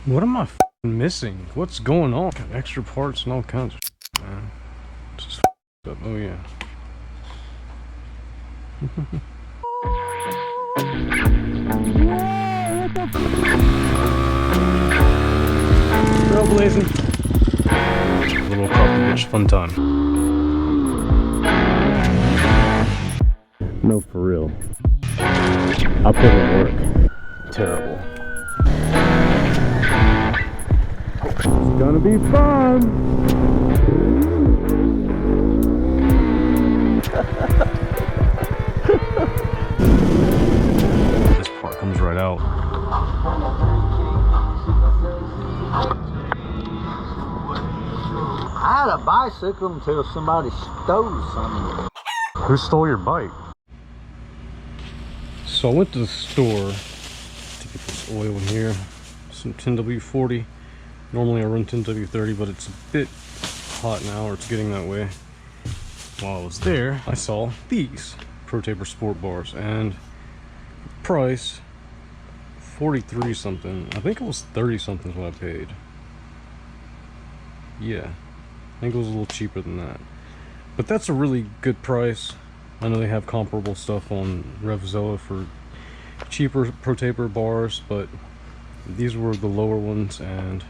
What am I missing? What's going on? Got extra parts and all kinds of shit, man. Just up. Oh yeah. Trailblazing. Little couple bitch fun time. No, for real. I put in work. Terrible. It's gonna be fun. This part comes right out. I had a bicycle until somebody stole something. Who stole your bike? So I went to the store to get this oil in here. Some 10W40. Normally I run 10W30, but it's a bit hot now, or it's getting that way. While I was there, I saw these Protaper Sport Bars, and price 43 something. I think it was 30 something is what I paid. Yeah, I think it was a little cheaper than that. But that's a really good price. I know they have comparable stuff on Revzilla for cheaper Protaper bars, but these were the lower ones and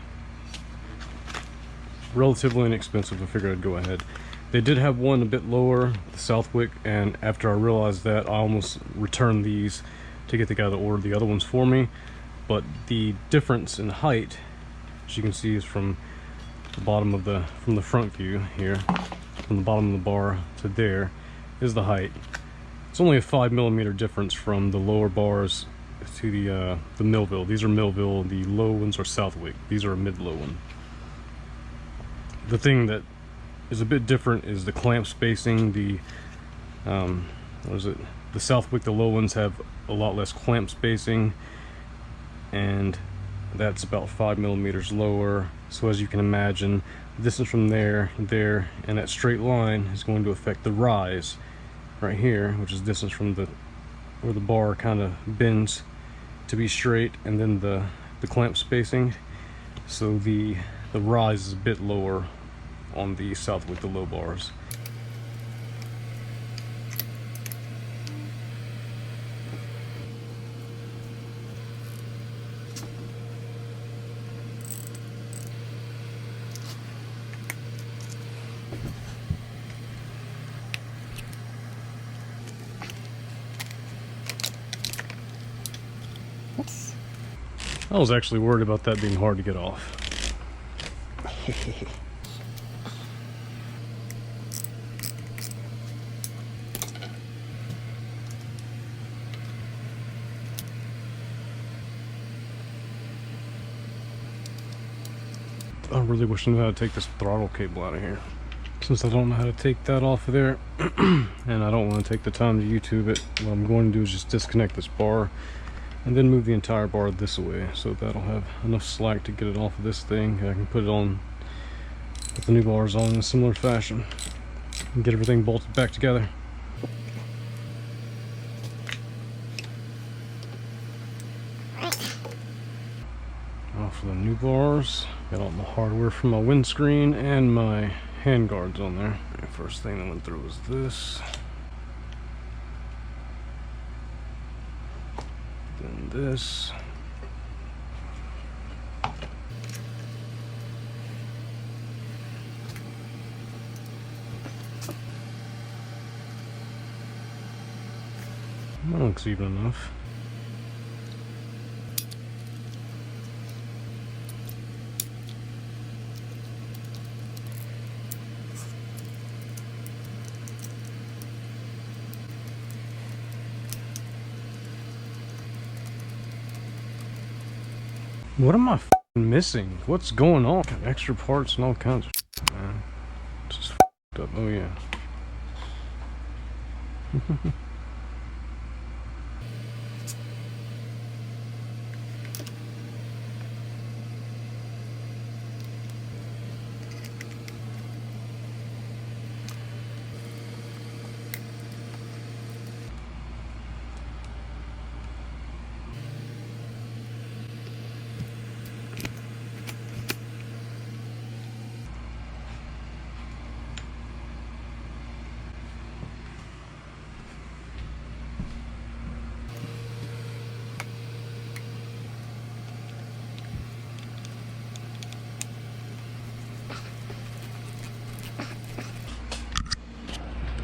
relatively inexpensive. I figured I'd go ahead. They did have one a bit lower, the Southwick, and after I realized that, I almost returned these to get the guy that ordered the other ones for me. But the difference in height, as you can see, is from the bottom of from the front view here, from the bottom of the bar to there is the height. It's only a 5mm difference from the lower bars to the Millville. These are Millville. The low ones are Southwick. These are a mid-low one. The thing that is a bit different is the clamp spacing. The what is it? The Southwick, the low ones have a lot less clamp spacing, and that's about 5mm lower. So as you can imagine, the distance from there, and that straight line is going to affect the rise right here, which is distance from where the bar kind of bends to be straight, and then the clamp spacing. So the rise is a bit lower on the Southwick, the low bars. I was actually worried about that being hard to get off. I really wish I knew how to take this throttle cable out of here. Since I don't know how to take that off of there, and I don't want to take the time to YouTube it, what I'm going to do is just disconnect this bar and then move the entire bar this way, so that'll have enough slack to get it off of this thing. I can put it on, put the new bars on in a similar fashion, and get everything bolted back together. Now for the new bars, got all my hardware from my windscreen and my hand guards on there. The first thing that went through was this. Then this. That looks even enough. What am I missing? What's going on? Got extra parts and all kinds of shit, man. Just up. Oh yeah.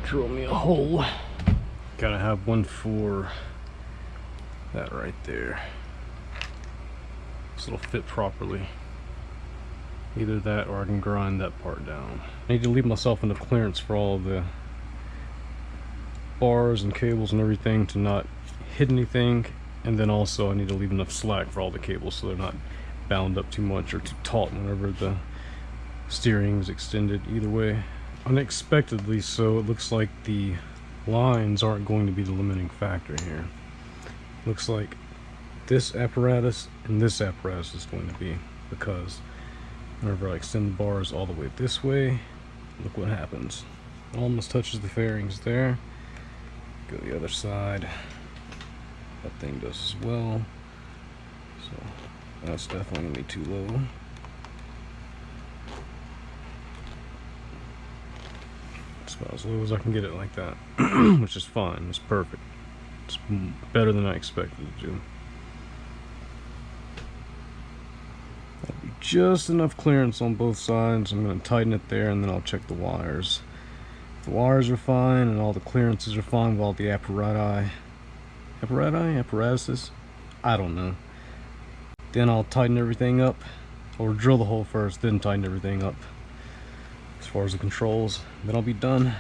drill me a hole. Gotta have one for that right there. This will fit properly. Either that or I can grind that part down. I need to leave myself enough clearance for all of the bars and cables and everything to not hit anything, and then also I need to leave enough slack for all the cables so they're not bound up too much or too taut whenever the steering is extended. Either way, unexpectedly so, it looks like the lines aren't going to be the limiting factor here. Looks like this apparatus and this apparatus is going to be, because whenever I extend the bars all the way this way, look what happens. Almost touches the fairings there. Go the other side. That thing does as well. So that's definitely gonna be too low. It's about as low as I can get it like that, which is fine. It's perfect. It's better than I expected to do. That'll be just enough clearance on both sides. I'm gonna tighten it there, and then I'll check the wires. If the wires are fine and all the clearances are fine with all the apparatuses, I don't know. Then I'll tighten everything up, or drill the hole first, then tighten everything up as far as the controls. Then I'll be done.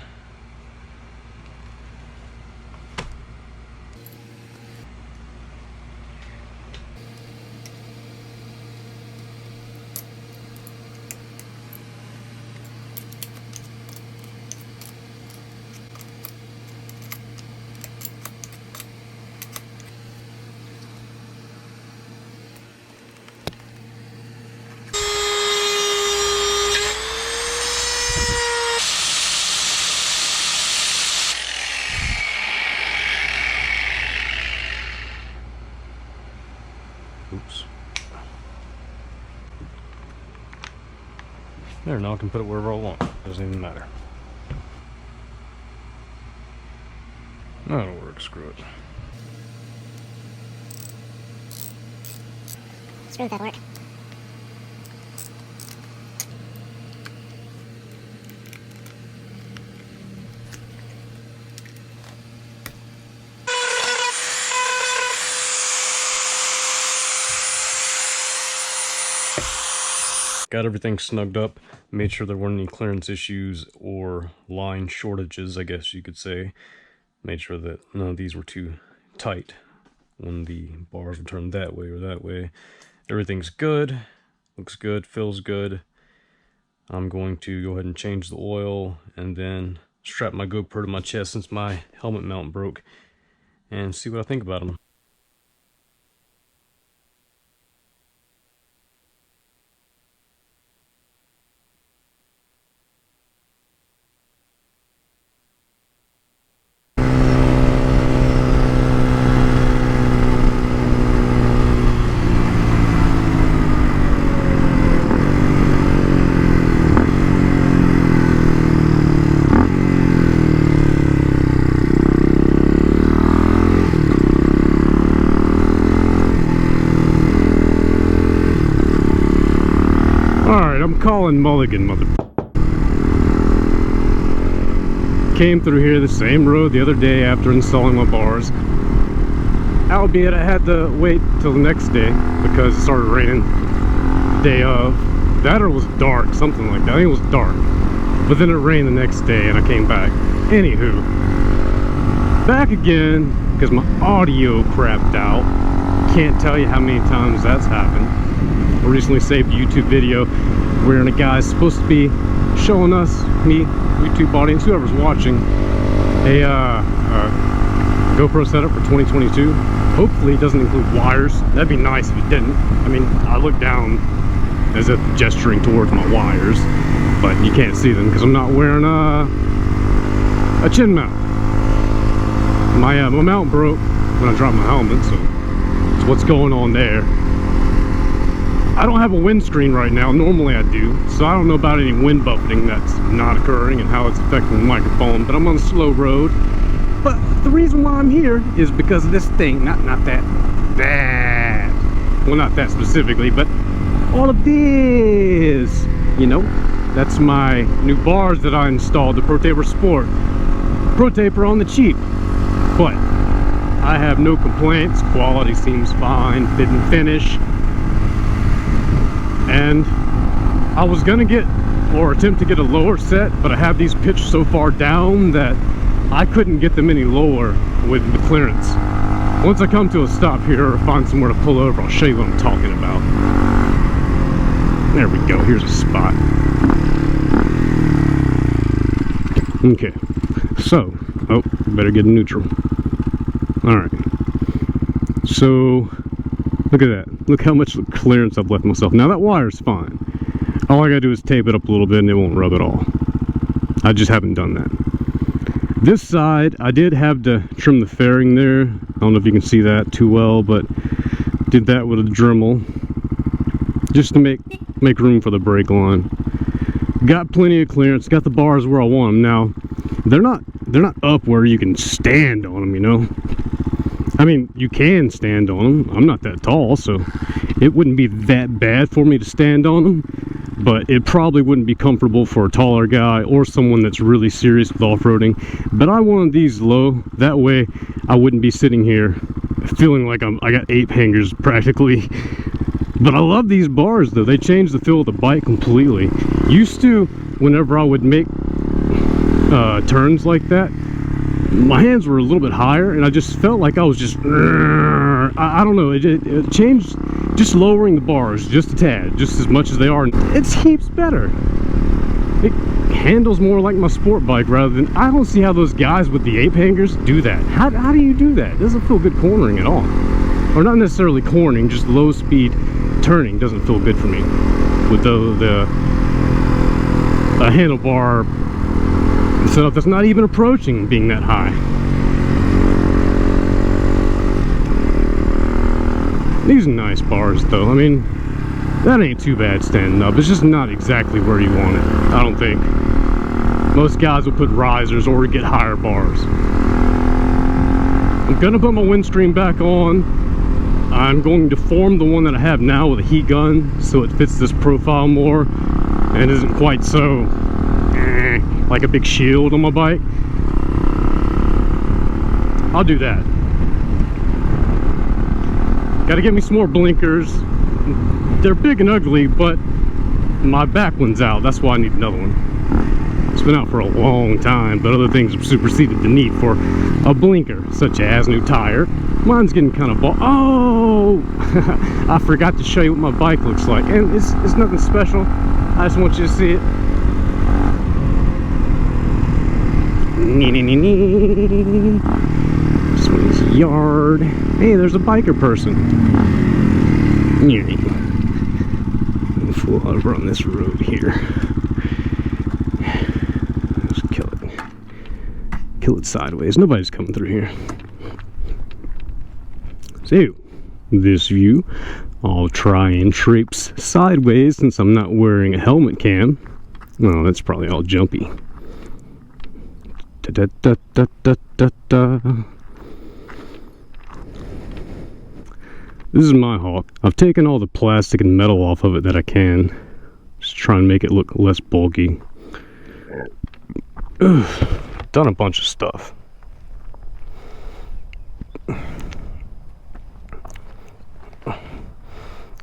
Oops. There, now I can put it wherever I want. Doesn't even matter. That'll work, screw it. Screw that work. Got everything snugged up, made sure there weren't any clearance issues or line shortages, I guess you could say. Made sure that none of these were too tight when the bars were turned that way or that way. Everything's good, looks good, feels good. I'm going to go ahead and change the oil and then strap my GoPro to my chest since my helmet mount broke and see what I think about them. Alright, I'm calling Mulligan, mother. Came through here the same road the other day after installing my bars. Albeit I had to wait till the next day because it started raining the day of. That or it was dark, something like that. I think it was dark. But then it rained the next day and I came back. Anywho, back again because my audio crapped out. Can't tell you how many times that's happened. I recently saved a YouTube video wherein a guy's supposed to be showing us, me, YouTube audience, whoever's watching, a GoPro setup for 2022. Hopefully it doesn't include wires. That'd be nice if it didn't. I mean, I look down as if gesturing towards my wires, but you can't see them because I'm not wearing a chin mount. My mount broke when I dropped my helmet, so that's what's going on there. I don't have a windscreen right now. Normally I do, so I don't know about any wind buffeting that's not occurring and how it's affecting the microphone, but I'm on a slow road. But the reason why I'm here is because of this thing, not that, well, not that specifically, but all of this, you know. That's my new bars that I installed, the Protaper Sport. Protaper on the cheap, but I have no complaints. Quality seems fine, fit and finish. And I was gonna get or attempt to get a lower set, but I have these pitched so far down that I couldn't get them any lower with the clearance. Once I come to a stop here or find somewhere to pull over, I'll show you what I'm talking about. There we go, here's a spot. Okay, so, oh, better get neutral. Alright, so, look at that. Look how much clearance I've left myself. Now that wire's fine. All I gotta do is tape it up a little bit and it won't rub at all. I just haven't done that. This side, I did have to trim the fairing there. I don't know if you can see that too well, but did that with a Dremel just to make room for the brake line. Got plenty of clearance, got the bars where I want them. Now, they're not up where you can stand on them, you know. I mean, you can stand on them. I'm not that tall, so it wouldn't be that bad for me to stand on them, but it probably wouldn't be comfortable for a taller guy or someone that's really serious with off-roading. But I wanted these low, that way I wouldn't be sitting here feeling like I got ape hangers practically. But I love these bars though. They changed the feel of the bike completely. Used to, whenever I would make turns like that, my hands were a little bit higher and I just felt like I was just I don't know, it changed. Just lowering the bars just a tad, just as much as they are, it's heaps better. It handles more like my sport bike rather than, I don't see how those guys with the ape hangers do that. How do you do that? It doesn't feel good cornering at all. Or not necessarily cornering, just low speed turning doesn't feel good for me with the handlebar setup that's not even approaching being that high. These are nice bars though. I mean, that ain't too bad standing up. It's just not exactly where you want it, I don't think. Most guys will put risers or get higher bars. I'm gonna put my windscreen back on. I'm going to form the one that I have now with a heat gun so it fits this profile more and isn't quite so like a big shield on my bike. I'll do that. Gotta get me some more blinkers. They're big and ugly, but my back one's out. That's why I need another one. It's been out for a long time, but other things have superseded the need for a blinker, such as new tire. Mine's getting kind of oh! I forgot to show you what my bike looks like, and it's nothing special. I just want you to see it. This one's yard. Hey, there's a biker person. We'll over on this road here. Let's kill it. Kill it sideways. Nobody's coming through here. So, this view, I'll try and traipse sideways since I'm not wearing a helmet cam. Well, that's probably all jumpy. Da, da, da, da, da, da. This is my Hawk. I've taken all the plastic and metal off of it that I can. Just try and make it look less bulky. Done a bunch of stuff.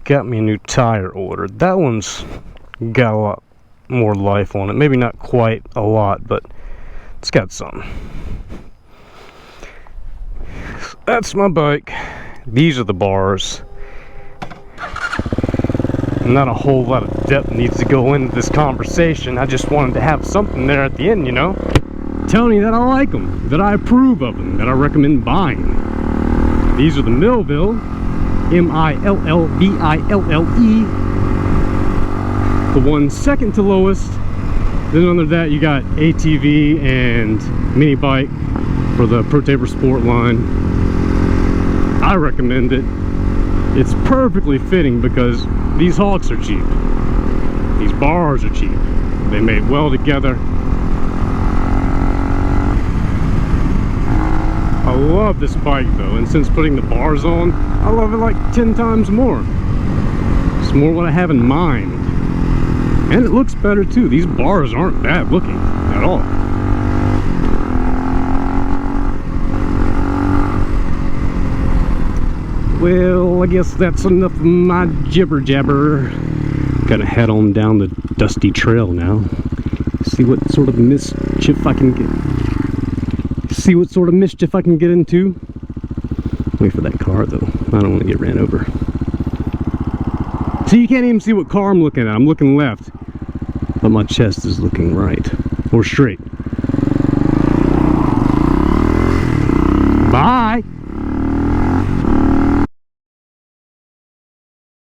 Got me a new tire ordered. That one's got a lot more life on it. Maybe not quite a lot, but it's got some. That's my bike. These are the bars. Not a whole lot of depth needs to go into this conversation. I just wanted to have something there at the end, you know? Telling you that I like them, that I approve of them, that I recommend buying. These are the Millville, M-I-L-L-V-I-L-L-E. The one second to lowest. Then under that you got ATV and mini bike for the Protaper Sport line. I recommend it. It's perfectly fitting because these Hawks are cheap. These bars are cheap. They made well together. I love this bike though, and since putting the bars on, I love it like 10 times more. It's more what I have in mind. And it looks better too. These bars aren't bad looking at all. Well, I guess that's enough of my jibber jabber. Gotta head on down the dusty trail now. See what sort of mischief I can get. See what sort of mischief I can get into. Wait for that car though. I don't want to get ran over. See, you can't even see what car I'm looking at. I'm looking left, but my chest is looking right or straight. Bye.